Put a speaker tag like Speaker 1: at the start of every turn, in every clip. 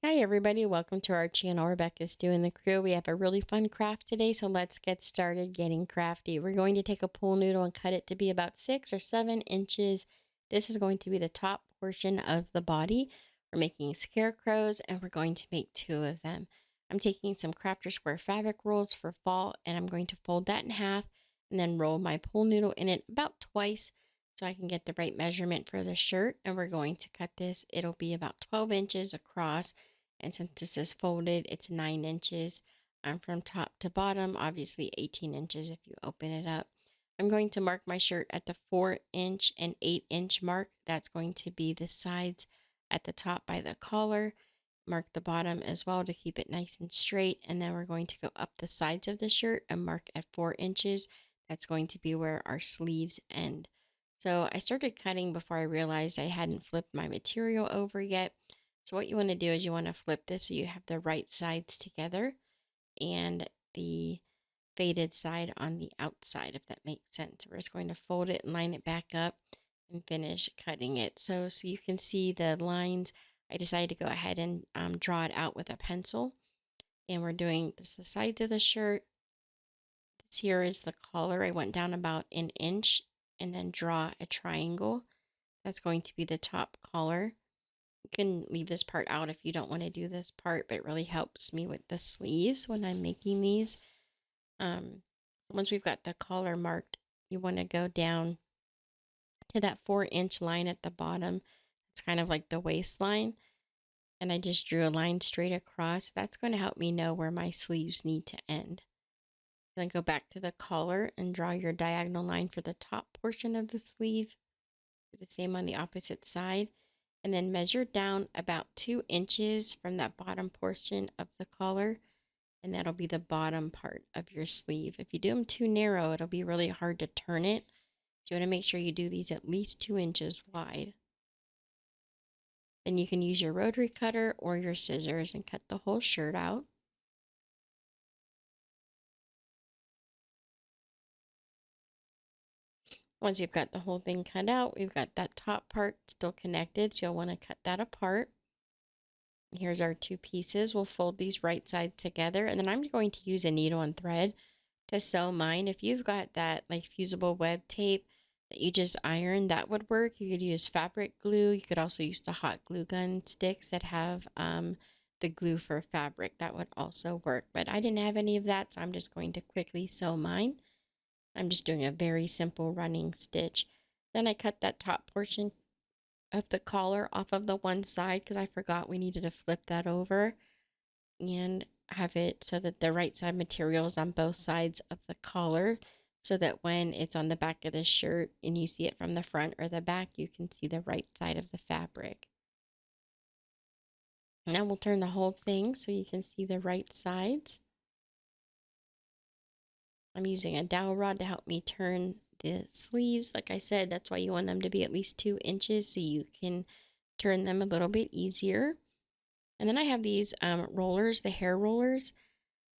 Speaker 1: Hi everybody, welcome to our channel. Rebecca's doing the crew. We have a really fun craft today, so let's get started getting crafty. We're going to take a pool noodle and cut it to be about 6 or 7 inches. This is going to be the top portion of the body. We're making scarecrows and we're going to make 2 of them. I'm taking some crafter square fabric rolls for fall and I'm going to fold that in half and then roll my pool noodle in it about twice so I can get the right measurement for the shirt. And we're going to cut this. It'll be about 12 inches across. And since this is folded, it's 9 inches from top to bottom, obviously 18 inches if you open it up. I'm going to mark my shirt at the 4-inch and 8-inch mark. That's going to be the sides at the top by the collar. Mark the bottom as well to keep it nice and straight. And then we're going to go up the sides of the shirt and mark at 4 inches. That's going to be where our sleeves end. So I started cutting before I realized I hadn't flipped my material over yet. So what you want to do is you want to flip this so you have the right sides together and the faded side on the outside, if that makes sense. We're just going to fold it and line it back up and finish cutting it. So you can see the lines. I decided to go ahead and draw it out with a pencil. And we're doing this the sides of the shirt. This here is the collar. I went down about 1 inch and then draw a triangle. That's going to be the top collar. You can leave this part out if you don't want to do this part, but it really helps me with the sleeves when I'm making these. Once we've got the collar marked, you want to go down to that 4-inch line at the bottom. It's kind of like the waistline. And I just drew a line straight across. That's going to help me know where my sleeves need to end. Then go back to the collar and draw your diagonal line for the top portion of the sleeve. Do the same on the opposite side. And then measure down about 2 inches from that bottom portion of the collar, and that'll be the bottom part of your sleeve. If you do them too narrow, it'll be really hard to turn it. So you want to make sure you do these at least 2 inches wide. Then you can use your rotary cutter or your scissors and cut the whole shirt out. Once you've got the whole thing cut out, we've got that top part still connected, so you'll want to cut that apart. Here's our 2 pieces. We'll fold these right sides together, and then I'm going to use a needle and thread to sew mine. If you've got that like fusible web tape that you just iron, that would work. You could use fabric glue. You could also use the hot glue gun sticks that have the glue for fabric. That would also work, but I didn't have any of that, so I'm just going to quickly sew mine. I'm just doing a very simple running stitch. Then I cut that top portion of the collar off of the one side because I forgot we needed to flip that over and have it so that the right side material is on both sides of the collar, so that when it's on the back of the shirt and you see it from the front or the back, you can see the right side of the fabric. Now we'll turn the whole thing so you can see the right sides. I'm using a dowel rod to help me turn the sleeves. Like I said, that's why you want them to be at least 2 inches so you can turn them a little bit easier. And then I have these rollers, the hair rollers,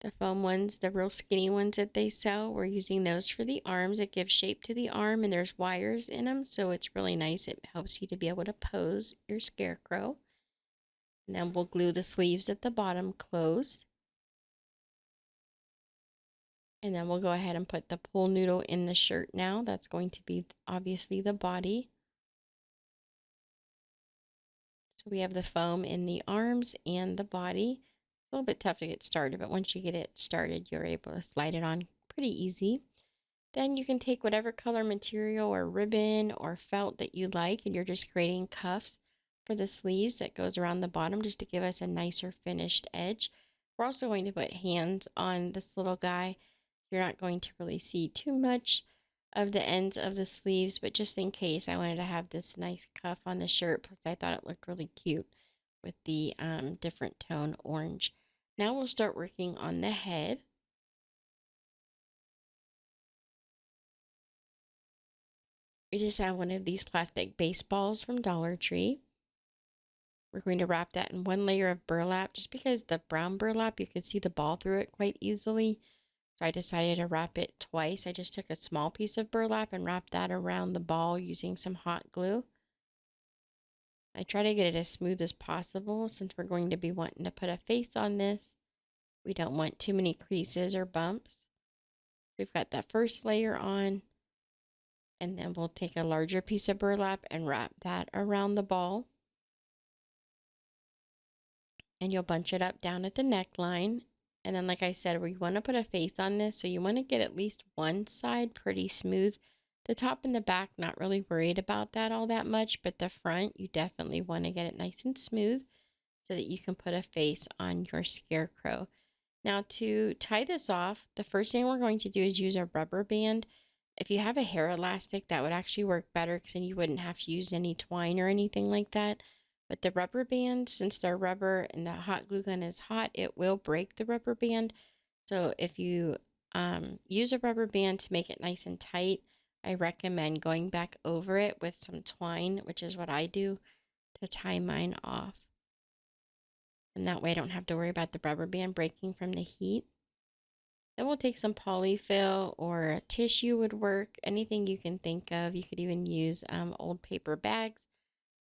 Speaker 1: the foam ones, the real skinny ones that they sell. We're using those for the arms. It gives shape to the arm and there's wires in them, so it's really nice. It helps you to be able to pose your scarecrow. And then we'll glue the sleeves at the bottom closed. And then we'll go ahead and put the pool noodle in the shirt now. That's going to be obviously the body. So we have the foam in the arms and the body. It's a little bit tough to get started, but once you get it started, you're able to slide it on pretty easy. Then you can take whatever color material or ribbon or felt that you like, and you're just creating cuffs for the sleeves that goes around the bottom just to give us a nicer finished edge. We're also going to put hands on this little guy. You're not going to really see too much of the ends of the sleeves, but just in case, I wanted to have this nice cuff on the shirt. Plus I thought it looked really cute with the different tone orange. Now we'll start working on the head. We just have one of these plastic baseballs from Dollar Tree. We're going to wrap that in one layer of burlap just because the brown burlap, you can see the ball through it quite easily. So I decided to wrap it twice. I just took a small piece of burlap and wrapped that around the ball using some hot glue. I try to get it as smooth as possible since we're going to be wanting to put a face on this. We don't want too many creases or bumps. We've got that first layer on, and then we'll take a larger piece of burlap and wrap that around the ball. And you'll bunch it up down at the neckline. And then, like I said, we want to put a face on this, so you want to get at least one side pretty smooth. The top and the back, not really worried about that all that much, but the front, you definitely want to get it nice and smooth so that you can put a face on your scarecrow. Now, to tie this off, the first thing we're going to do is use a rubber band. If you have a hair elastic, that would actually work better because then you wouldn't have to use any twine or anything like that. But the rubber band, since they're rubber and the hot glue gun is hot, it will break the rubber band. So if you use a rubber band to make it nice and tight, I recommend going back over it with some twine, which is what I do, to tie mine off. And that way I don't have to worry about the rubber band breaking from the heat. Then we'll take some polyfill or a tissue would work, anything you can think of. You could even use old paper bags.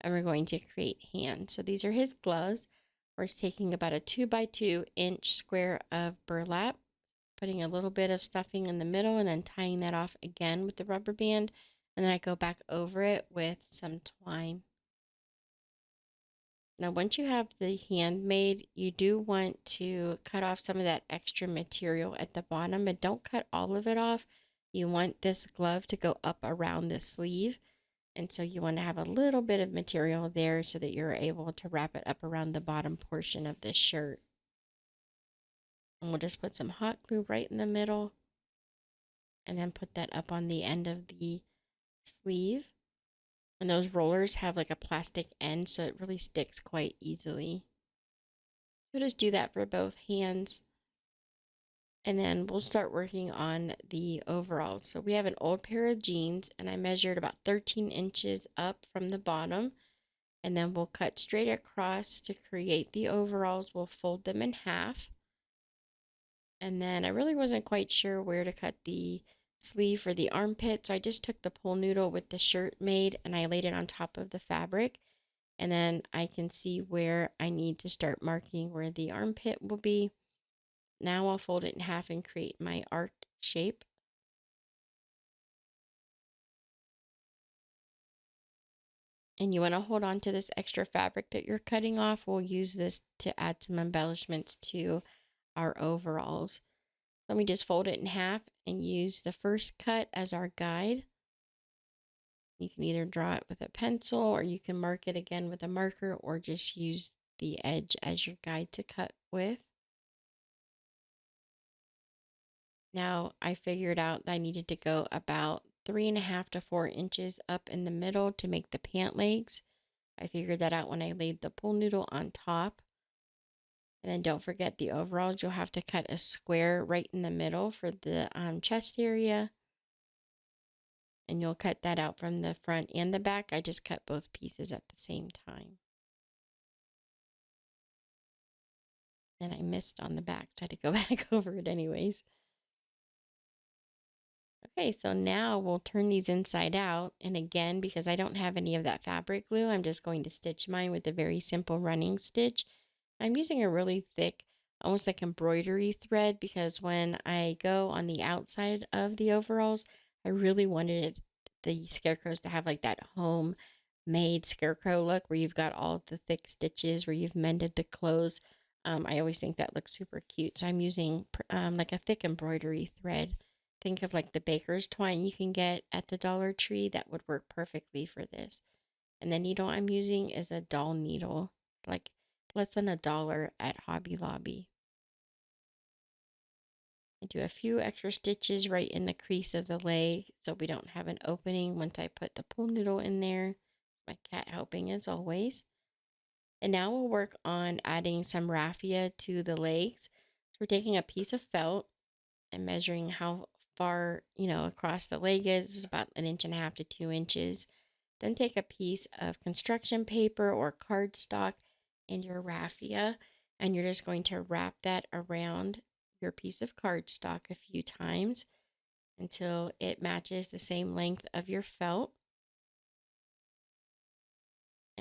Speaker 1: And we're going to create hands. So these are his gloves. We're taking about a 2x2-inch square of burlap, putting a little bit of stuffing in the middle and then tying that off again with the rubber band. And then I go back over it with some twine. Now, once you have the hand made, you do want to cut off some of that extra material at the bottom, and don't cut all of it off. You want this glove to go up around the sleeve. And so you want to have a little bit of material there so that you're able to wrap it up around the bottom portion of the shirt. And we'll just put some hot glue right in the middle and then put that up on the end of the sleeve. And those rollers have like a plastic end, so it really sticks quite easily. So just do that for both hands. And then we'll start working on the overalls. So we have an old pair of jeans, and I measured about 13 inches up from the bottom. And then we'll cut straight across to create the overalls. We'll fold them in half. And then I really wasn't quite sure where to cut the sleeve for the armpit, so I just took the pull noodle with the shirt made and I laid it on top of the fabric. And then I can see where I need to start marking where the armpit will be. Now I'll fold it in half and create my arc shape. And you want to hold on to this extra fabric that you're cutting off. We'll use this to add some embellishments to our overalls. Let me just fold it in half and use the first cut as our guide. You can either draw it with a pencil or you can mark it again with a marker or just use the edge as your guide to cut with. Now I figured out that I needed to go about 3.5 to 4 inches up in the middle to make the pant legs. I figured that out when I laid the pull noodle on top. And then don't forget the overalls. You'll have to cut a square right in the middle for the chest area. And you'll cut that out from the front and the back. I just cut both pieces at the same time. And I missed on the back, so I had to go back over it anyways. Okay, so now we'll turn these inside out. And again, because I don't have any of that fabric glue, I'm just going to stitch mine with a very simple running stitch. I'm using a really thick, almost like embroidery thread, because when I go on the outside of the overalls, I really wanted the scarecrows to have like that homemade scarecrow look where you've got all the thick stitches where you've mended the clothes. I always think that looks super cute. So I'm using like a thick embroidery thread. Think of like the baker's twine you can get at the Dollar Tree. That would work perfectly for this. And the needle I'm using is a doll needle, like less than $1 at Hobby Lobby. I do a few extra stitches right in the crease of the leg so we don't have an opening once I put the pull noodle in there. My cat helping as always. And now we'll work on adding some raffia to the legs. So we're taking a piece of felt and measuring how far, across the leg is about 1.5 to 2 inches. Then take a piece of construction paper or cardstock and your raffia, and you're just going to wrap that around your piece of cardstock a few times until it matches the same length of your felt.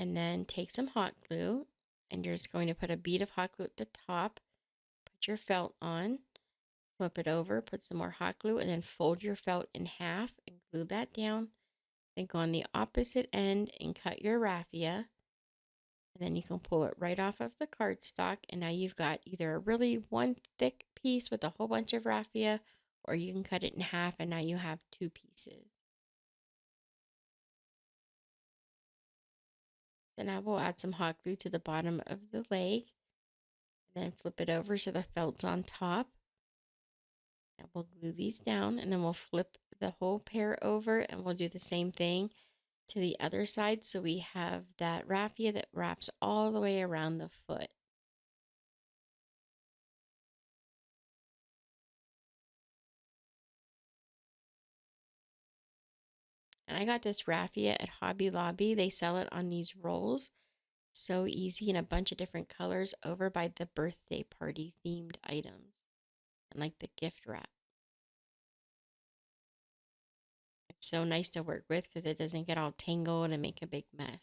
Speaker 1: And then take some hot glue, and you're just going to put a bead of hot glue at the top, put your felt on, flip it over, put some more hot glue, and then fold your felt in half and glue that down. Then go on the opposite end and cut your raffia. And then you can pull it right off of the cardstock. And now you've got either a really one thick piece with a whole bunch of raffia, or you can cut it in half and now you have two pieces. So now we'll add some hot glue to the bottom of the leg. And then flip it over so the felt's on top. And we'll glue these down, and then we'll flip the whole pair over, and we'll do the same thing to the other side. So we have that raffia that wraps all the way around the foot. And I got this raffia at Hobby Lobby. They sell it on these rolls. So easy, in a bunch of different colors over by the birthday party themed items and like the gift wrap. It's so nice to work with because it doesn't get all tangled and make a big mess.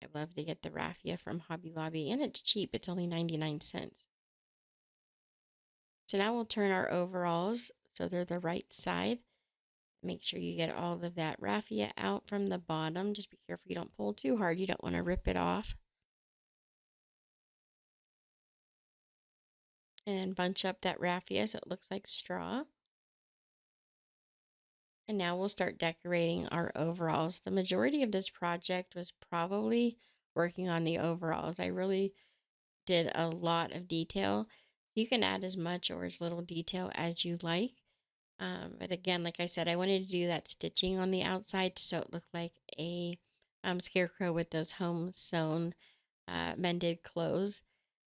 Speaker 1: I love to get the raffia from Hobby Lobby, and it's cheap. It's only 99 cents. So now we'll turn our overalls so they're the right side. Make sure you get all of that raffia out from the bottom. Just be careful you don't pull too hard. You don't want to rip it off. And then bunch up that raffia so it looks like straw. And now we'll start decorating our overalls. The majority of this project was probably working on the overalls. I really did a lot of detail. You can add as much or as little detail as you like. But again, like I said, I wanted to do that stitching on the outside so it looked like a scarecrow with those home sewn mended clothes.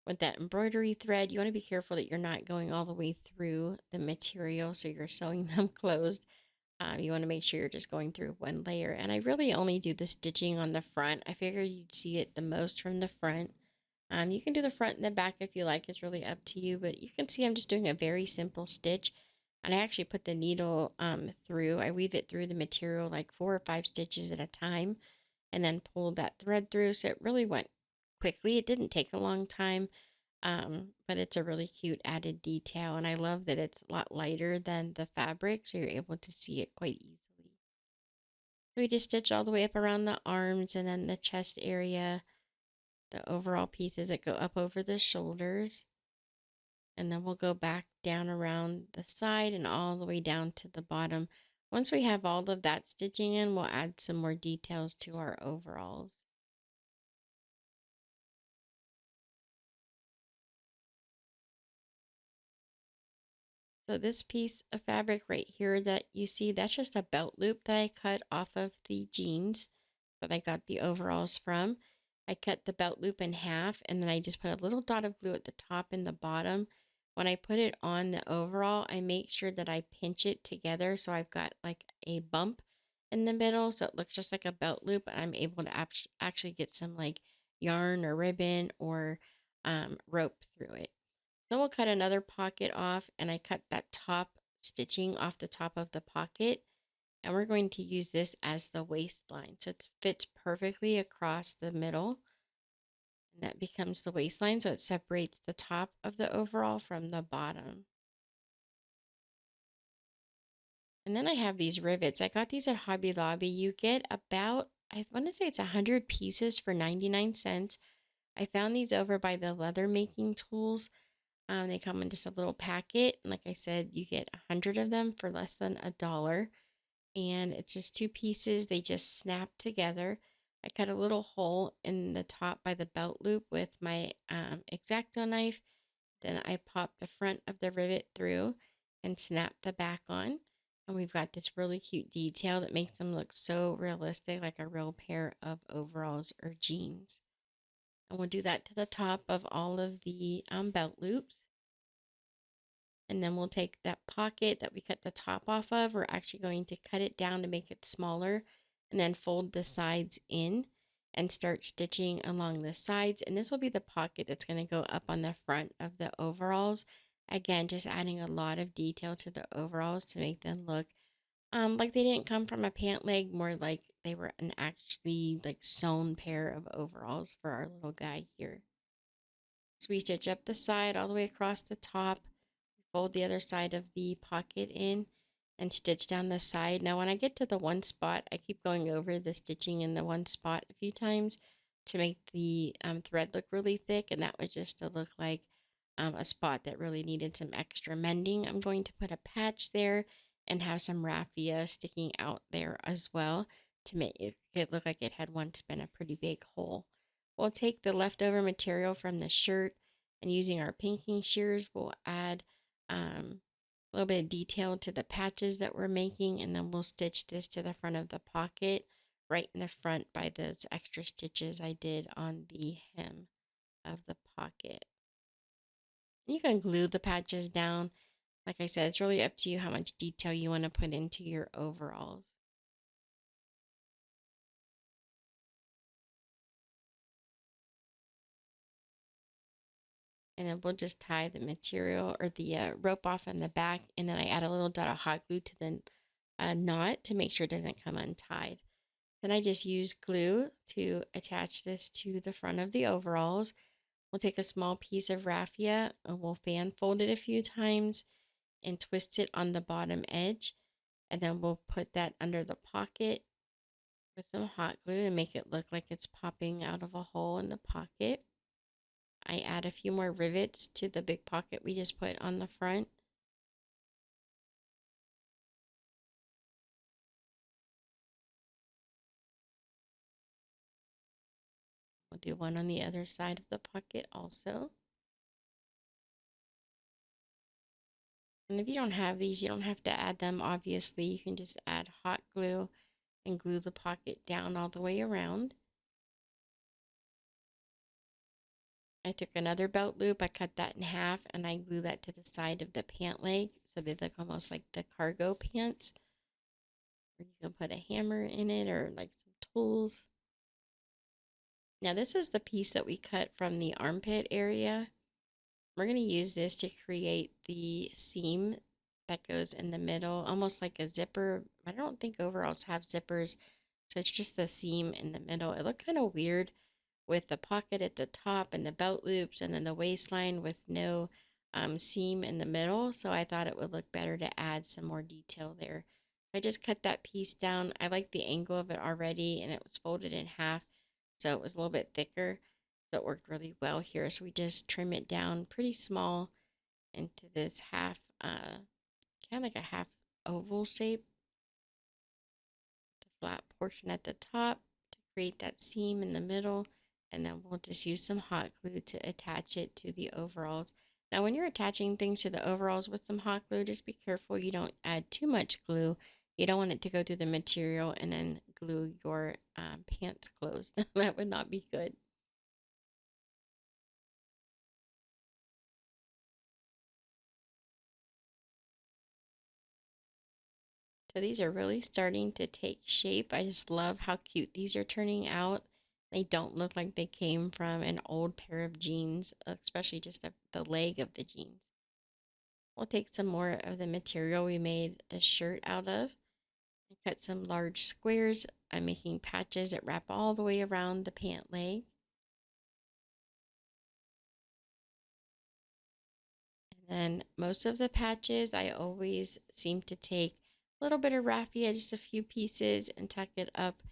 Speaker 1: With that embroidery thread, you want to be careful that you're not going all the way through the material so you're sewing them closed. You want to make sure you're just going through one layer. And I really only do the stitching on the front. I figure you'd see it the most from the front. You can do the front and the back if you like. It's really up to you. But you can see I'm just doing a very simple stitch. And I actually put the needle through. I weave it through the material like 4 or 5 stitches at a time. And then pull that thread through. So it really went quickly. It didn't take a long time. But it's a really cute added detail, and I love that it's a lot lighter than the fabric, so you're able to see it quite easily. So we just stitch all the way up around the arms and then the chest area, the overall pieces that go up over the shoulders, and then we'll go back down around the side and all the way down to the bottom. Once we have all of that stitching in, we'll add some more details to our overalls. So this piece of fabric right here that you see, that's just a belt loop that I cut off of the jeans that I got the overalls from. I cut the belt loop in half, and then I just put a little dot of glue at the top and the bottom. When I put it on the overall, I make sure that I pinch it together so I've got like a bump in the middle so it looks just like a belt loop, and I'm able to actually get some like yarn or ribbon or rope through it. Then we'll cut another pocket off, and I cut that top stitching off the top of the pocket, and we're going to use this as the waistline. So it fits perfectly across the middle, and that becomes the waistline. So it separates the top of the overall from the bottom. And then I have these rivets. I got these at Hobby Lobby. You get about, I want to say it's 100 pieces for 99 cents. I found these over by the leather making tools. They come in just a little packet. And like I said, you get 100 of them for less than $1. And it's just 2 pieces. They just snap together. I cut a little hole in the top by the belt loop with my X-Acto knife. Then I pop the front of the rivet through and snap the back on. And we've got this really cute detail that makes them look so realistic, like a real pair of overalls or jeans. And we'll do that to the top of all of the belt loops. And then we'll take that pocket that we cut the top off of. We're actually going to cut it down to make it smaller, and then fold the sides in and start stitching along the sides. And this will be the pocket that's going to go up on the front of the overalls. Again, just adding a lot of detail to the overalls to make them look like they didn't come from a pant leg, more like they were an actually like sewn pair of overalls for our little guy here. So we stitch up the side all the way across the top, fold the other side of the pocket in, and stitch down the side. Now when I get to the one spot, I keep going over the stitching in the one spot a few times to make the thread look really thick, and that was just to look like a spot that really needed some extra mending. I'm going to put a patch there and have some raffia sticking out there as well to make it look like it had once been a pretty big hole. We'll take the leftover material from the shirt, and using our pinking shears, we'll add a little bit of detail to the patches that we're making, and then we'll stitch this to the front of the pocket, right in the front by those extra stitches I did on the hem of the pocket. You can glue the patches down. Like I said, it's really up to you how much detail you want to put into your overalls. And then we'll just tie the material or the rope off on the back, and then I add a little dot of hot glue to the knot to make sure it doesn't come untied. Then I just use glue to attach this to the front of the overalls. We'll take a small piece of raffia and we'll fan fold it a few times and twist it on the bottom edge. And then we'll put that under the pocket with some hot glue to make it look like it's popping out of a hole in the pocket. I add a few more rivets to the big pocket we just put on the front. We'll do one on the other side of the pocket also. And if you don't have these, you don't have to add them, obviously. You can just add hot glue and glue the pocket down all the way around. I took another belt loop, I cut that in half, and I glue that to the side of the pant leg so they look almost like the cargo pants. Or you can put a hammer in it or like some tools. Now this is the piece that we cut from the armpit area. We're going to use this to create the seam that goes in the middle, almost like a zipper. I don't think overalls have zippers, so it's just the seam in the middle. It looked kind of weird with the pocket at the top and the belt loops and then the waistline with no seam in the middle. So I thought it would look better to add some more detail there. I just cut that piece down. I like the angle of it already, and it was folded in half, so it was a little bit thicker. So it worked really well here. So we just trim it down pretty small into this half, kind of like a half oval shape. The flat portion at the top to create that seam in the middle. And then we'll just use some hot glue to attach it to the overalls. Now, when you're attaching things to the overalls with some hot glue, just be careful you don't add too much glue. You don't want it to go through the material and then glue your pants closed. That would not be good. So these are really starting to take shape. I just love how cute these are turning out. They don't look like they came from an old pair of jeans, especially just the leg of the jeans. We'll take some more of the material we made the shirt out of and cut some large squares. I'm making patches that wrap all the way around the pant leg. And then most of the patches, I always seem to take a little bit of raffia, just a few pieces, and tuck it up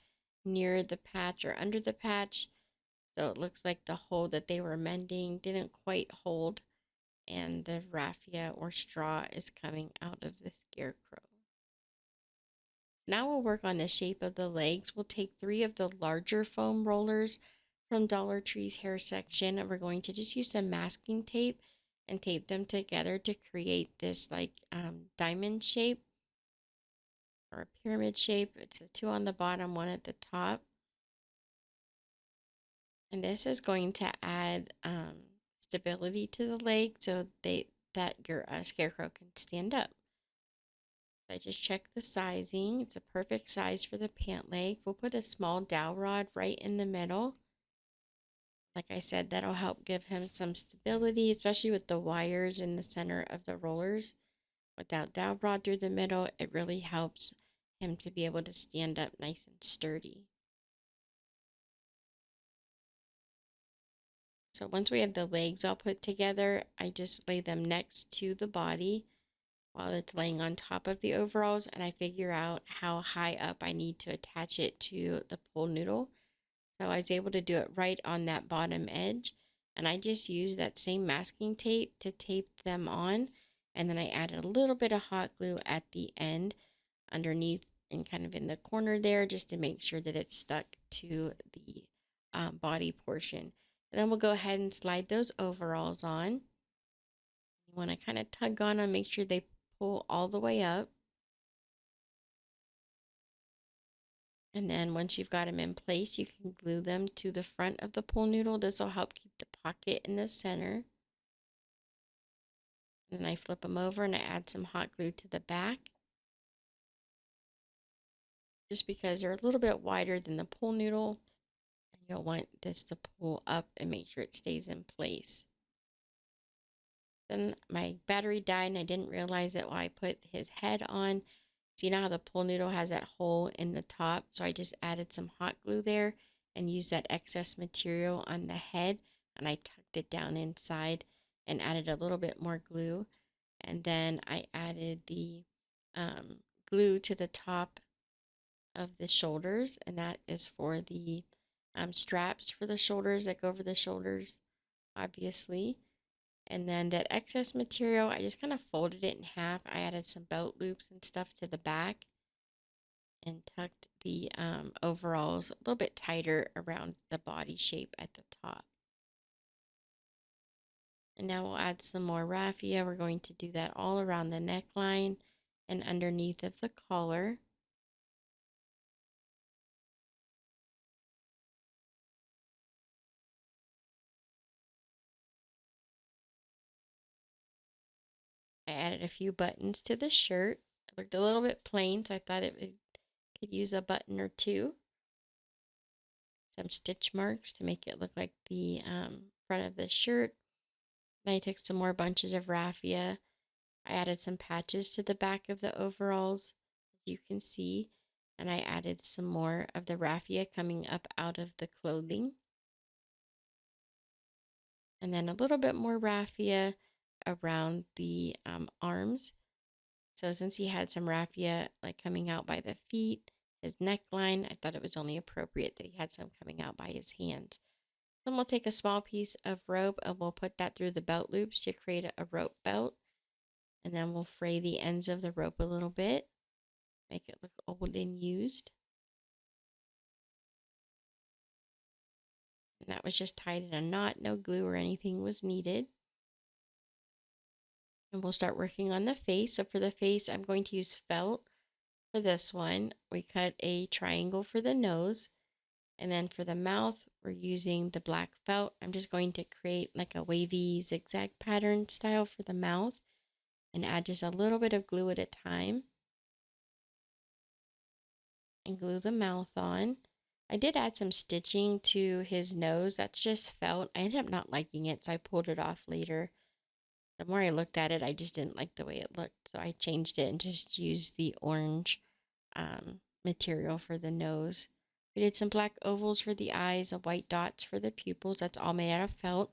Speaker 1: near the patch or under the patch. So it looks like the hole that they were mending didn't quite hold, and the raffia or straw is coming out of the scarecrow. Now we'll work on the shape of the legs. We'll take 3 of the larger foam rollers from Dollar Tree's hair section, and we're going to just use some masking tape and tape them together to create this like diamond shape or a pyramid shape. It's a 2 on the bottom, 1 at the top. And this is going to add stability to the leg so that your scarecrow can stand up. So I just checked the sizing. It's a perfect size for the pant leg. We'll put a small dowel rod right in the middle. Like I said, that'll help give him some stability, especially with the wires in the center of the rollers. Without dowel rod through the middle, it really helps him to be able to stand up nice and sturdy. So once we have the legs all put together, I just lay them next to the body while it's laying on top of the overalls, and I figure out how high up I need to attach it to the pool noodle. So I was able to do it right on that bottom edge, and I just used that same masking tape to tape them on, and then I added a little bit of hot glue at the end underneath and kind of in the corner there, just to make sure that it's stuck to the body portion. And then we'll go ahead and slide those overalls on. You want to kind of tug on them, make sure they pull all the way up. And then once you've got them in place, you can glue them to the front of the pool noodle. This will help keep the pocket in the center. And then I flip them over and I add some hot glue to the back, just because they're a little bit wider than the pool noodle. And you'll want this to pull up and make sure it stays in place. Then my battery died and I didn't realize it while I put his head on. So you know how the pool noodle has that hole in the top? So I just added some hot glue there and used that excess material on the head, and I tucked it down inside and added a little bit more glue. And then I added the glue to the top of the shoulders, and that is for the straps for the shoulders that go over the shoulders, obviously. And then that excess material, I just kind of folded it in half. I added some belt loops and stuff to the back and tucked the overalls a little bit tighter around the body shape at the top. And now we'll add some more raffia. We're going to do that all around the neckline and underneath of the collar. I added a few buttons to the shirt. It looked a little bit plain, so I thought could use a button or two. Some stitch marks to make it look like the front of the shirt. Then I took some more bunches of raffia. I added some patches to the back of the overalls, as you can see, and I added some more of the raffia coming up out of the clothing. And then a little bit more raffia around the arms. So since he had some raffia like coming out by the feet, his neckline, I thought it was only appropriate that he had some coming out by his hands. Then we'll take a small piece of rope and we'll put that through the belt loops to create a rope belt. And then we'll fray the ends of the rope a little bit, make it look old and used. And that was just tied in a knot, no glue or anything was needed. And we'll start working on the face. So for the face, I'm going to use felt. For this one, we cut a triangle for the nose. And then for the mouth, we're using the black felt. I'm just going to create like a wavy zigzag pattern style for the mouth and add just a little bit of glue at a time. And glue the mouth on. I did add some stitching to his nose. That's just felt. I ended up not liking it, so I pulled it off later. The more I looked at it, I just didn't like the way it looked. So I changed it and just used the orange material for the nose. We did some black ovals for the eyes and white dots for the pupils. That's all made out of felt.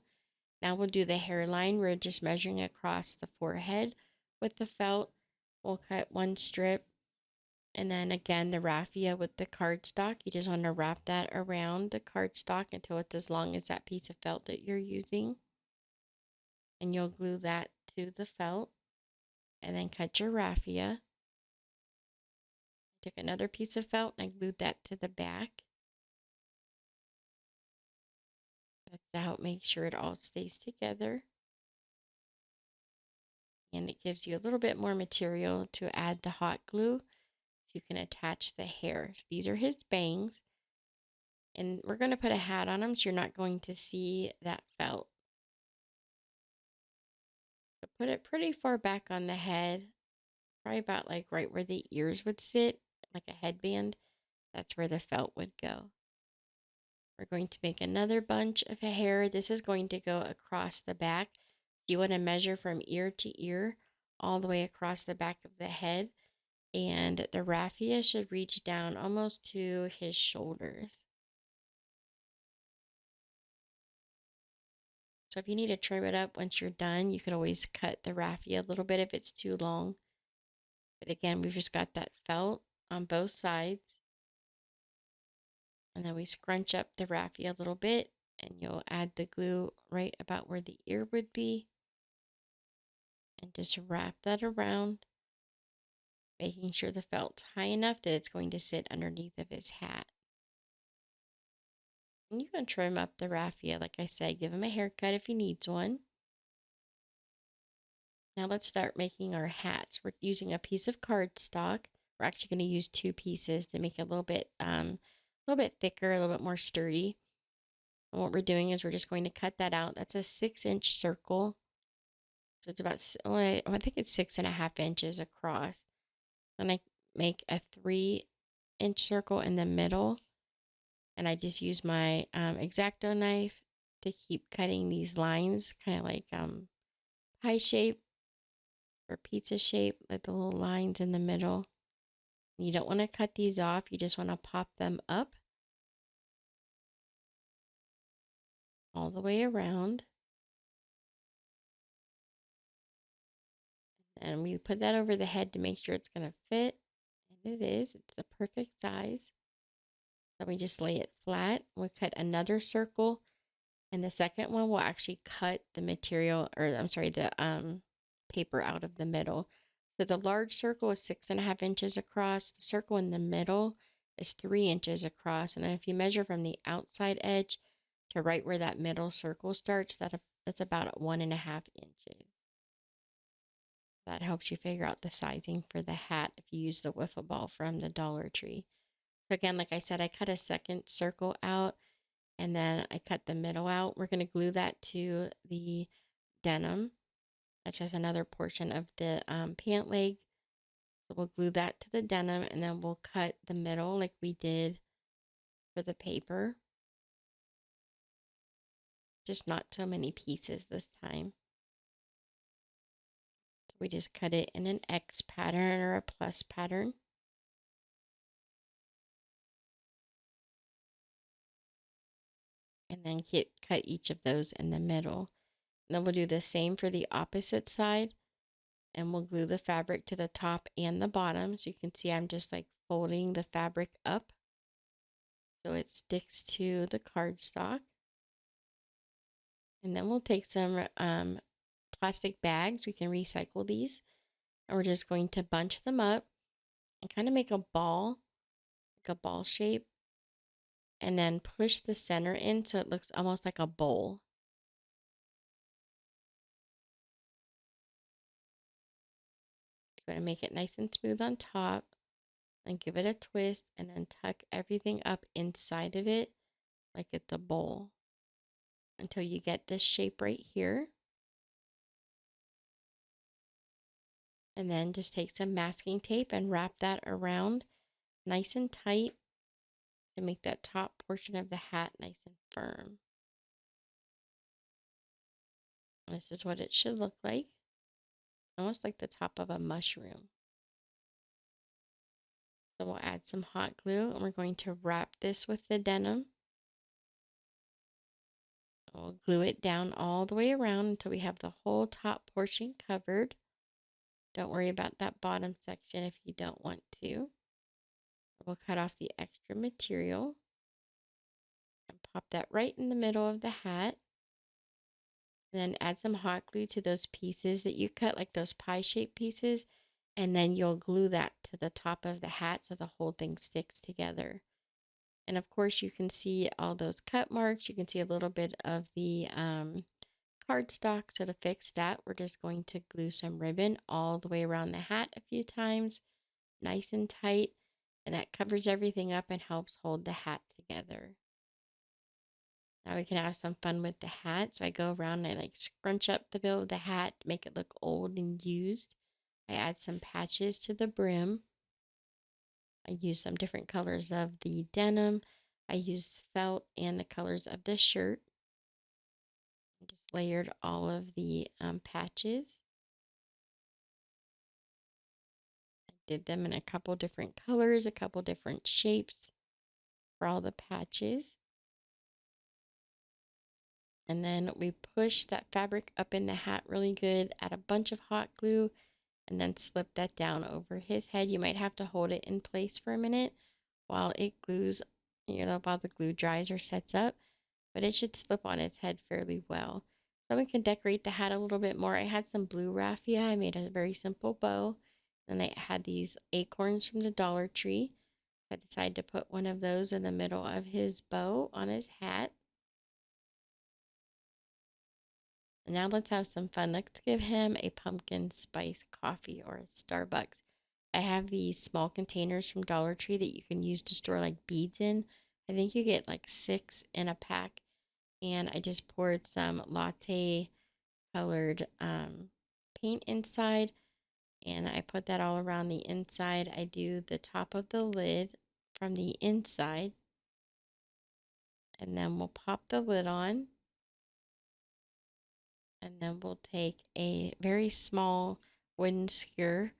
Speaker 1: Now we'll do the hairline. We're just measuring across the forehead with the felt. We'll cut one strip. And then again, the raffia with the cardstock. You just want to wrap that around the cardstock until it's as long as that piece of felt that you're using. And you'll glue that to the felt. And then cut your raffia. Took another piece of felt and I glued that to the back. That's to help make sure it all stays together. And it gives you a little bit more material to add the hot glue so you can attach the hair. So these are his bangs. And we're going to put a hat on him so you're not going to see that felt. So put it pretty far back on the head, probably about like right where the ears would sit, like a headband. That's where the felt would go. We're going to make another bunch of hair. This is going to go across the back. You want to measure from ear to ear all the way across the back of the head. and the raffia should reach down almost to his shoulders. So if you need to trim it up once you're done, you could always cut the raffia a little bit if it's too long. But again, we've just got that felt on both sides. And then we scrunch up the raffia a little bit, and you'll add the glue right about where the ear would be. And just wrap that around, making sure the felt's high enough that it's going to sit underneath of his hat. And you can trim up the raffia, like I said, give him a haircut if he needs one. Now let's start making our hats. We're using a piece of cardstock. We're actually going to use two pieces to make it a little bit thicker, a little bit more sturdy. And what we're doing is we're just going to cut that out. That's a 6-inch circle. So it's about, I think it's 6.5 inches across. Then I make a 3-inch circle in the middle. And I just use my X-Acto knife to keep cutting these lines, kind of like pie shape or pizza shape, like the little lines in the middle. You don't want to cut these off. You just want to pop them up all the way around. And we put that over the head to make sure it's going to fit. And it is. It's the perfect size. So we just lay it flat. We'll cut another circle. And the second one will actually cut the material, or I'm sorry, the paper out of the middle. So the large circle is 6.5 inches across. The circle in the middle is 3 inches across. And then if you measure from the outside edge to right where that middle circle starts, that's about 1.5 inches. That helps you figure out the sizing for the hat if you use the wiffle ball from the Dollar Tree. So again, like I said, I cut a second circle out and then I cut the middle out. We're going to glue that to the denim. That's just another portion of the pant leg. So we'll glue that to the denim and then we'll cut the middle like we did for the paper. Just not so many pieces this time. So we just cut it in an X pattern or a plus pattern. And then cut each of those in the middle. And then we'll do the same for the opposite side. And we'll glue the fabric to the top and the bottom. So you can see I'm just like folding the fabric up so it sticks to the cardstock. And then we'll take some plastic bags. We can recycle these. And we're just going to bunch them up and kind of make a ball, like a ball shape. And then push the center in so it looks almost like a bowl. You're going to make it nice and smooth on top and give it a twist and then tuck everything up inside of it like it's a bowl until you get this shape right here. And then just take some masking tape and wrap that around nice and tight to make that top portion of the hat nice and firm. This is what it should look like, almost like the top of a mushroom. So we'll add some hot glue and we're going to wrap this with the denim. We'll glue it down all the way around until we have the whole top portion covered. Don't worry about that bottom section if you don't want to. We'll cut off the extra material and pop that right in the middle of the hat. And then add some hot glue to those pieces that you cut, like those pie-shaped pieces. And then you'll glue that to the top of the hat so the whole thing sticks together. And of course, you can see all those cut marks. You can see a little bit of the cardstock. So to fix that, we're just going to glue some ribbon all the way around the hat a few times, nice and tight. And that covers everything up and helps hold the hat together. Now we can have some fun with the hat. So I go around and I like scrunch up the bill of the hat to make it look old and used. I add some patches to the brim. I use some different colors of the denim. I use felt and the colors of the shirt. I just layered all of the patches. did them in a couple different colors, a couple different shapes for all the patches. And then we push that fabric up in the hat really good, add a bunch of hot glue, and then slip that down over his head. You might have to hold it in place for a minute while it glues, while the glue dries or sets up, but it should slip on his head fairly well. So we can decorate the hat a little bit more. I had some blue raffia. I made a very simple bow. And I had these acorns from the Dollar Tree. I decided to put one of those in the middle of his bow on his hat. And now let's have some fun. Let's give him a pumpkin spice coffee or a Starbucks. I have these small containers from Dollar Tree that you can use to store like beads in. I think you get like 6 in a pack. And I just poured some latte colored paint inside. And I put that all around the inside. I do the top of the lid from the inside. And then we'll pop the lid on. And then we'll take a very small wooden skewer,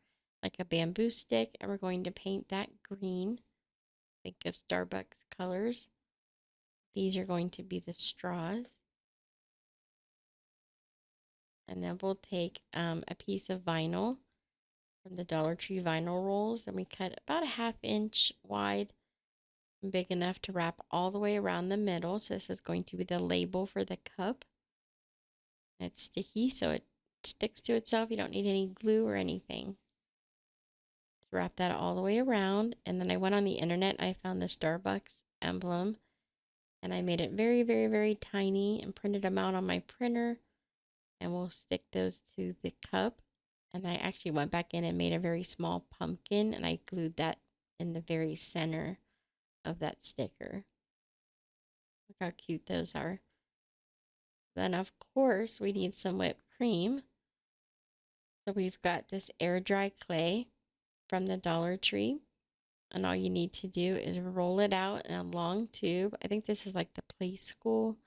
Speaker 1: like a bamboo stick, and we're going to paint that green. Think of Starbucks colors. These are going to be the straws. And then we'll take a piece of vinyl from the Dollar Tree vinyl rolls, and we cut about a 1/2 inch wide, big enough to wrap all the way around the middle. So this is going to be the label for the cup. It's sticky, so it sticks to itself. You don't need any glue or anything. Wrap that all the way around. And then I went on the internet and I found the Starbucks emblem. And I made it very, very, very tiny and printed them out on my printer. And we'll stick those to the cup. And I actually went back in and made a very small pumpkin. And I glued that in the very center of that sticker. Look how cute those are. Then, of course, we need some whipped cream. So we've got this air dry clay from the Dollar Tree. And all you need to do is roll it out in a long tube. I think this is like the Play School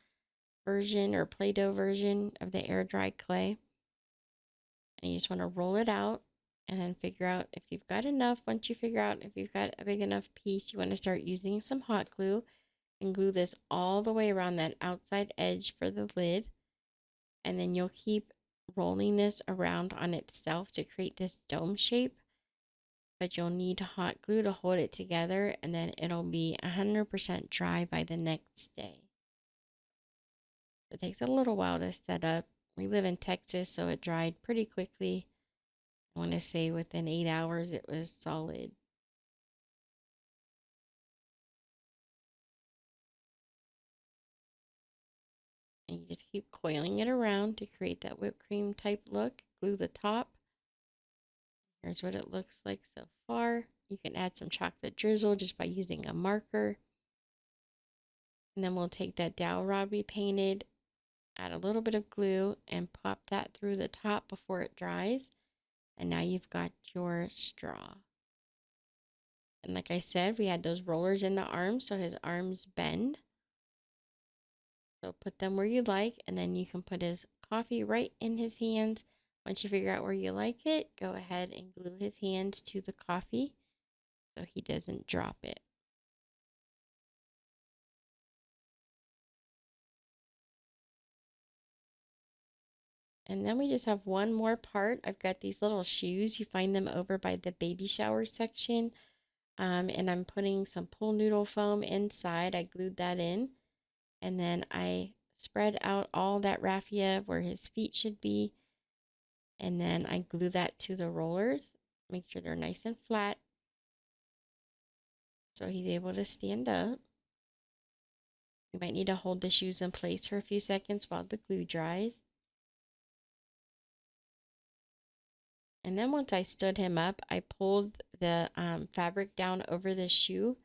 Speaker 1: version or Play-Doh version of the air dry clay. And you just want to roll it out and then figure out if you've got enough. Once you figure out if you've got a big enough piece, you want to start using some hot glue and glue this all the way around that outside edge for the lid. And then you'll keep rolling this around on itself to create this dome shape. But you'll need hot glue to hold it together, and then it'll be 100% dry by the next day. It takes a little while to set up. We live in Texas, so it dried pretty quickly. I want to say within 8 hours it was solid. And you just keep coiling it around to create that whipped cream type look. Glue the top. Here's what it looks like so far. You can add some chocolate drizzle just by using a marker. And then we'll take that dowel rod we painted, add a little bit of glue, and pop that through the top before it dries. And now you've got your straw. And like I said, we had those rollers in the arms, so his arms bend. So put them where you like, and then you can put his coffee right in his hands. Once you figure out where you like it, go ahead and glue his hands to the coffee so he doesn't drop it. And then we just have one more part. I've got these little shoes. You find them over by the baby shower section. And I'm putting some pool noodle foam inside. I glued that in. And then I spread out all that raffia where his feet should be. And then I glue that to the rollers. Make sure they're nice and flat, so he's able to stand up. You might need to hold the shoes in place for a few seconds while the glue dries. And then once I stood him up, I pulled the fabric down over the shoe,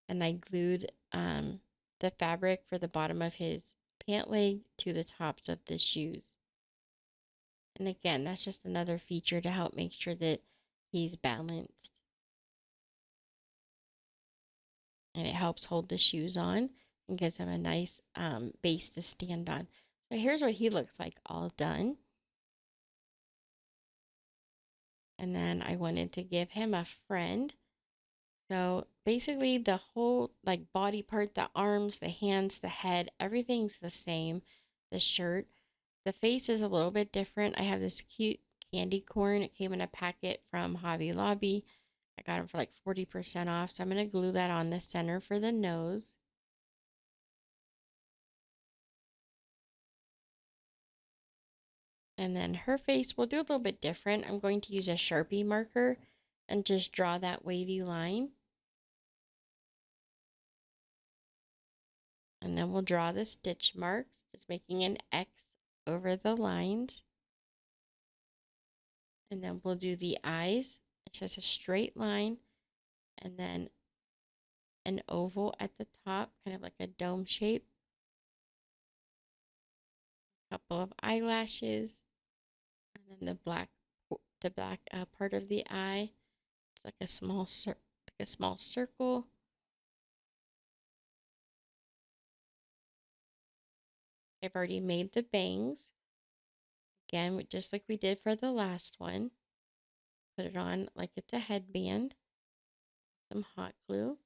Speaker 1: and I glued the fabric for the bottom of his pant leg to the tops of the shoes. And again, that's just another feature to help make sure that he's balanced. And it helps hold the shoes on and gives him a nice base to stand on. So here's what he looks like all done. And then I wanted to give him a friend. So basically the whole like body part, the arms, the hands, the head, everything's the same. The shirt. The face is a little bit different. I have this cute candy corn. It came in a packet from Hobby Lobby. I got it for like 40% off. So I'm going to glue that on the center for the nose. And then her face will do a little bit different. I'm going to use a Sharpie marker and just draw that wavy line. And then we'll draw the stitch marks, just making an X over the lines. And then we'll do the eyes. It's just a straight line and then an oval at the top, kind of like a dome shape. A couple of eyelashes, and then the black part of the eye. It's like a small circle. I've already made the bangs. Again, just like we did for the last one. Put it on like it's a headband. Some hot glue.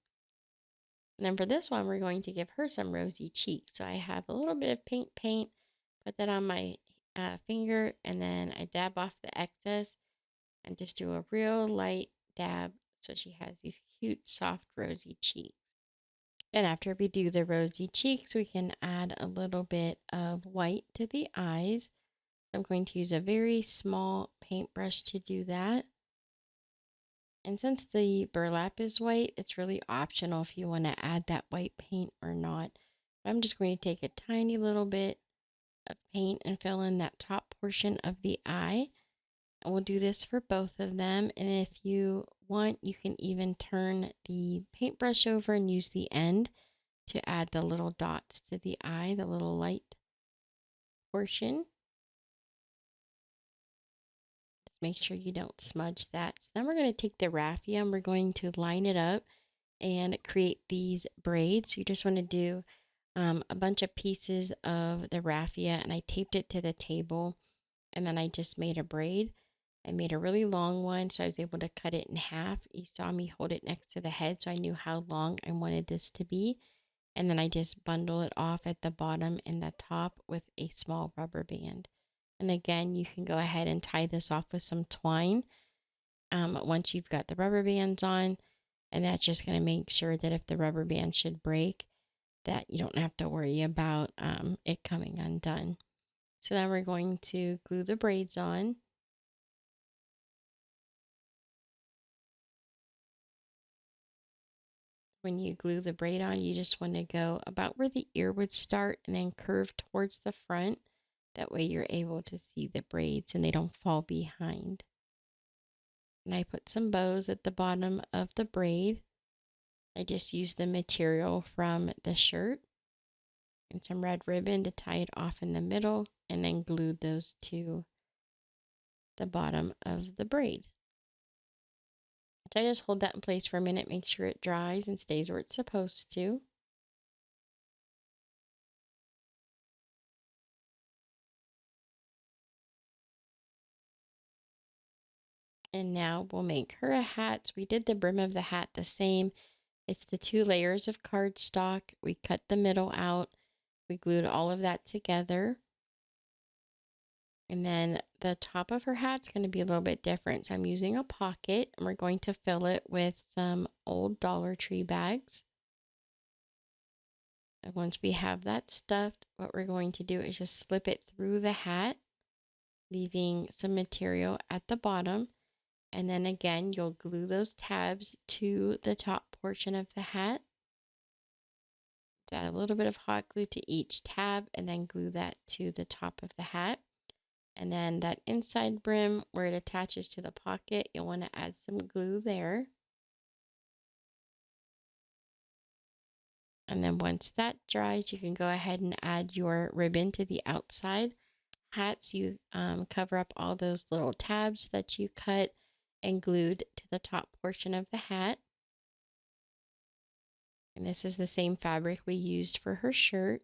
Speaker 1: And then for this one, we're going to give her some rosy cheeks. So I have a little bit of pink paint, put that on my finger, and then I dab off the excess and just do a real light dab so she has these cute, soft, rosy cheeks. And after we do the rosy cheeks, we can add a little bit of white to the eyes. So I'm going to use a very small paintbrush to do that. And since the burlap is white, it's really optional if you want to add that white paint or not. But I'm just going to take a tiny little bit of paint and fill in that top portion of the eye. And we'll do this for both of them. And if you want, you can even turn the paintbrush over and use the end to add the little dots to the eye, the little light portion. Just make sure you don't smudge that. So then we're going to take the raffia and we're going to line it up and create these braids. You just want to do a bunch of pieces of the raffia, and I taped it to the table, and then I just made a braid. I made a really long one, so I was able to cut it in half. You saw me hold it next to the head, so I knew how long I wanted this to be. And then I just bundle it off at the bottom and the top with a small rubber band. And again, you can go ahead and tie this off with some twine once you've got the rubber bands on. And that's just going to make sure that if the rubber band should break, that you don't have to worry about it coming undone. So then we're going to glue the braids on. When you glue the braid on, you just want to go about where the ear would start and then curve towards the front. That way you're able to see the braids and they don't fall behind. And I put some bows at the bottom of the braid. I just used the material from the shirt and some red ribbon to tie it off in the middle, and then glued those to the bottom of the braid. So I just hold that in place for a minute, make sure it dries and stays where it's supposed to. And now we'll make her a hat. So we did the brim of the hat the same. It's the 2 layers of cardstock. We cut the middle out. We glued all of that together. And then the top of her hat's going to be a little bit different. So I'm using a pocket, and we're going to fill it with some old Dollar Tree bags. And once we have that stuffed, what we're going to do is just slip it through the hat, leaving some material at the bottom. And then again, you'll glue those tabs to the top portion of the hat. Add a little bit of hot glue to each tab and then glue that to the top of the hat. And then that inside brim where it attaches to the pocket, you'll want to add some glue there. And then once that dries, you can go ahead and add your ribbon to the outside hats. You cover up all those little tabs that you cut and glued to the top portion of the hat. And this is the same fabric we used for her shirt.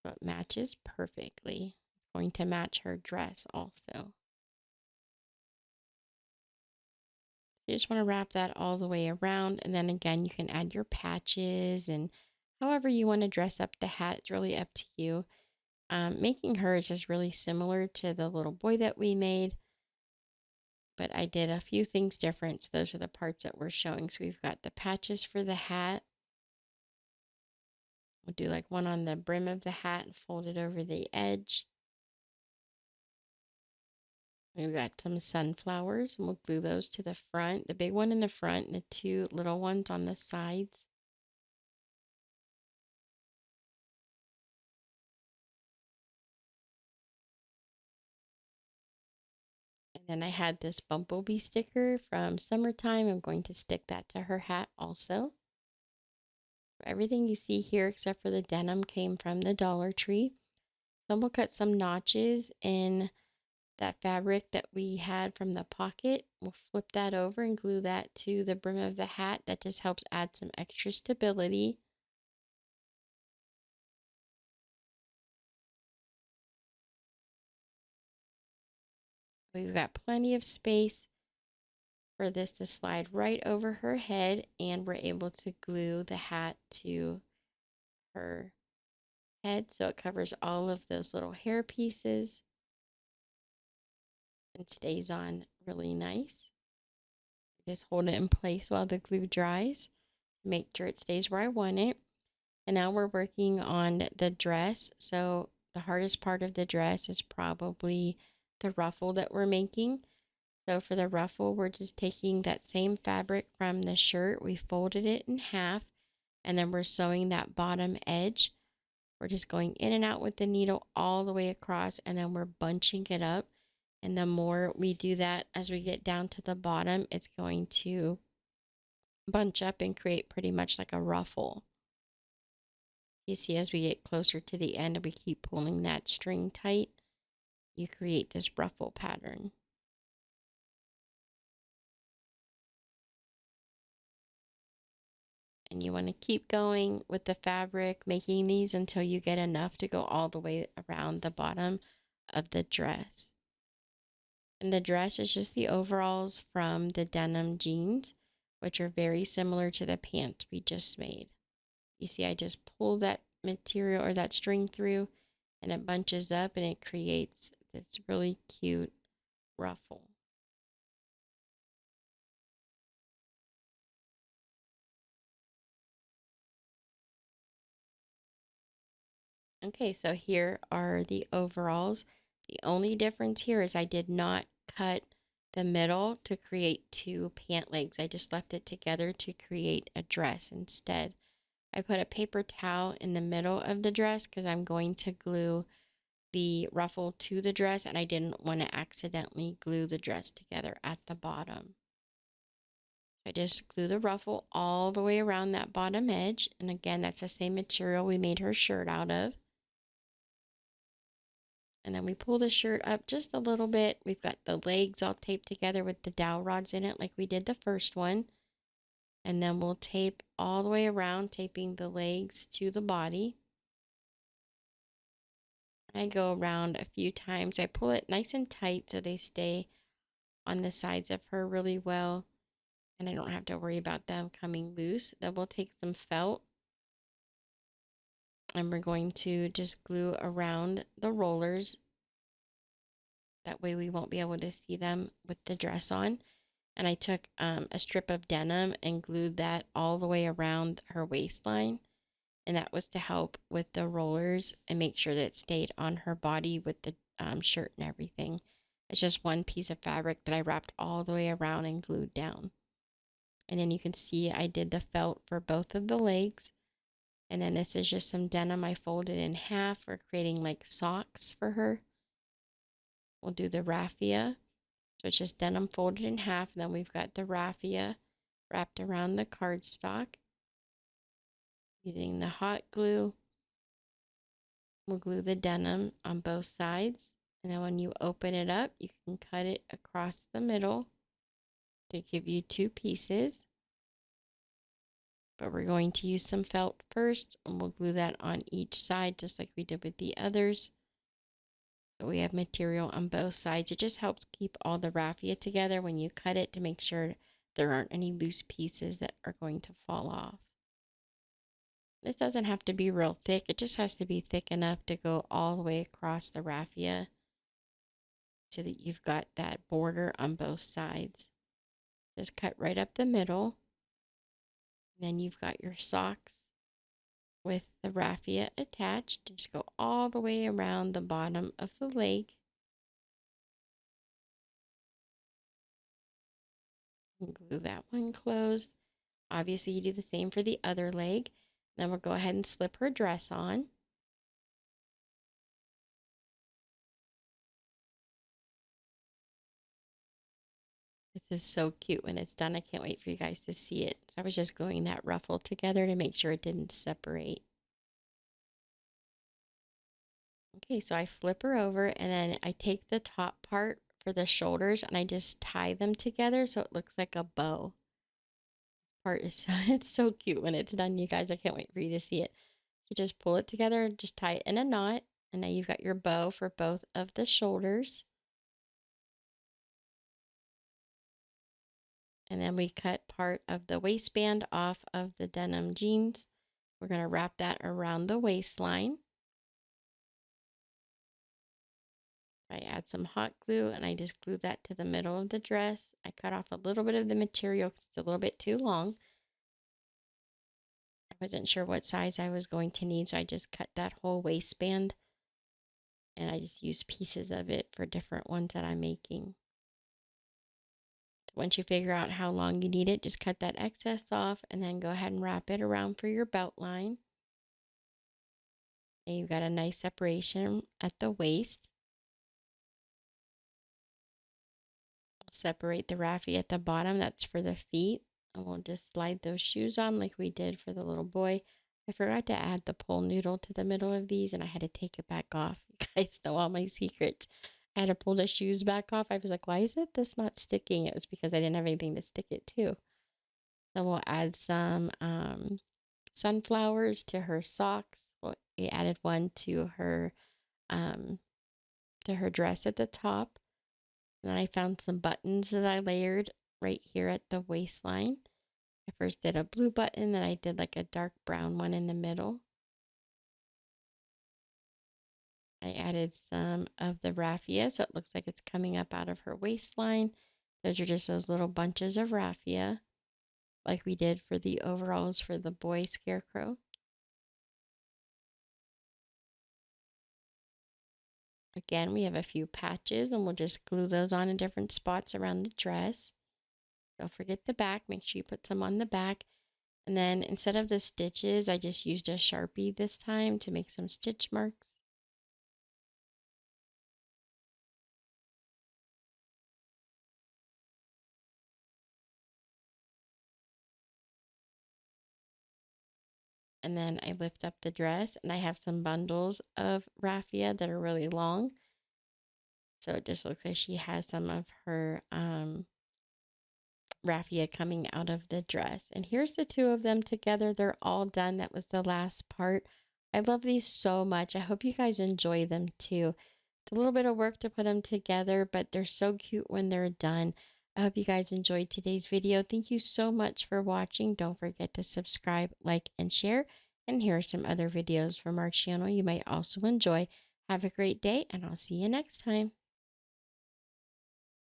Speaker 1: So it matches perfectly. It's going to match her dress also. You just want to wrap that all the way around. And then again, you can add your patches and however you want to dress up the hat. It's really up to you. Making her is just really similar to the little boy that we made, but I did a few things different. So those are the parts that we're showing. So we've got the patches for the hat. We'll do like one on the brim of the hat and fold it over the edge. We've got some sunflowers and we'll glue those to the front, the big one in the front and the two little ones on the sides. And then I had this bumblebee sticker from summertime. I'm going to stick that to her hat also. Everything you see here except for the denim came from the Dollar Tree. Then we'll cut some notches in that fabric that we had from the pocket. We'll flip that over and glue that to the brim of the hat. That just helps add some extra stability. We've got plenty of space for this to slide right over her head, and we're able to glue the hat to her head so it covers all of those little hair pieces and stays on really nice. Just hold it in place while the glue dries. Make sure it stays where I want it. And now we're working on the dress. So the hardest part of the dress is probably the ruffle that we're making. So for the ruffle, we're just taking that same fabric from the shirt. We folded it in half and then we're sewing that bottom edge. We're just going in and out with the needle all the way across and then we're bunching it up. And the more we do that as we get down to the bottom, it's going to bunch up and create pretty much like a ruffle. You see, as we get closer to the end and we keep pulling that string tight, you create this ruffle pattern. And you want to keep going with the fabric, making these until you get enough to go all the way around the bottom of the dress. And the dress is just the overalls from the denim jeans, which are very similar to the pants we just made. You see, I just pull that material or that string through and it bunches up and it creates this really cute ruffle. Okay, so here are the overalls. The only difference here is I did not cut the middle to create two pant legs. I just left it together to create a dress instead. I put a paper towel in the middle of the dress because I'm going to glue the ruffle to the dress and I didn't want to accidentally glue the dress together at the bottom. I just glue the ruffle all the way around that bottom edge. And again, that's the same material we made her shirt out of. And then we pull the shirt up just a little bit. We've got the legs all taped together with the dowel rods in it like we did the first one. And then we'll tape all the way around, taping the legs to the body. I go around a few times. I pull it nice and tight so they stay on the sides of her really well. And I don't have to worry about them coming loose. Then we'll take some felt and we're going to just glue around the rollers. That way we won't be able to see them with the dress on. And I took a strip of denim and glued that all the way around her waistline. And that was to help with the rollers and make sure that it stayed on her body with the shirt and everything. It's just one piece of fabric that I wrapped all the way around and glued down. And then you can see I did the felt for both of the legs. And then this is just some denim I folded in half for creating like socks for her. We'll do the raffia. So it's just denim folded in half. And then we've got the raffia wrapped around the cardstock. Using the hot glue, we'll glue the denim on both sides. And then when you open it up, you can cut it across the middle to give you two pieces. But we're going to use some felt first, and we'll glue that on each side just like we did with the others. So we have material on both sides. It just helps keep all the raffia together when you cut it to make sure there aren't any loose pieces that are going to fall off. This doesn't have to be real thick. It just has to be thick enough to go all the way across the raffia so that you've got that border on both sides. Just cut right up the middle. Then you've got your socks with the raffia attached. Just go all the way around the bottom of the leg. And glue that one closed. Obviously, you do the same for the other leg. Then we'll go ahead and slip her dress on. This is so cute when it's done. I can't wait for you guys to see it. So I was just gluing that ruffle together to make sure it didn't separate. Okay, so I flip her over and then I take the top part for the shoulders and I just tie them together so it looks like a bow. Part is it's so cute when it's done, you guys. I can't wait for you to see it. You just pull it together and just tie it in a knot, and now you've got your bow for both of the shoulders. And then we cut part of the waistband off of the denim jeans. We're going to wrap that around the waistline. I add some hot glue and I just glue that to the middle of the dress. I cut off a little bit of the material because it's a little bit too long. I wasn't sure what size I was going to need, so I just cut that whole waistband and I just used pieces of it for different ones that I'm making. So once you figure out how long you need it, just cut that excess off and then go ahead and wrap it around for your belt line. And you've got a nice separation at the waist. Separate the raffia at the bottom, that's for the feet. And we'll just slide those shoes on like we did for the little boy. I forgot to add the pole noodle to the middle of these and I had to take it back off. You guys know all my secrets. I had to pull the shoes back off. I was like, why is this not sticking? It was because I didn't have anything to stick it to. Then we'll add some sunflowers to her socks. We added one to her dress at the top. And then I found some buttons that I layered right here at the waistline. I first did a blue button, then I did like a dark brown one in the middle. I added some of the raffia, so it looks like it's coming up out of her waistline. Those are just those little bunches of raffia, like we did for the overalls for the boy scarecrow. Again, we have a few patches, and we'll just glue those on in different spots around the dress. Don't forget the back. Make sure you put some on the back. And then instead of the stitches, I just used a Sharpie this time to make some stitch marks. And then I lift up the dress and I have some bundles of raffia that are really long. So it just looks like she has some of her raffia coming out of the dress. And here's the two of them together. They're all done. That was the last part. I love these so much. I hope you guys enjoy them too. It's a little bit of work to put them together, but they're so cute when they're done. I hope you guys enjoyed today's video. Thank you so much for watching. Don't forget to subscribe, like, and share. And here are some other videos from our channel you might also enjoy. Have a great day, and I'll see you next time.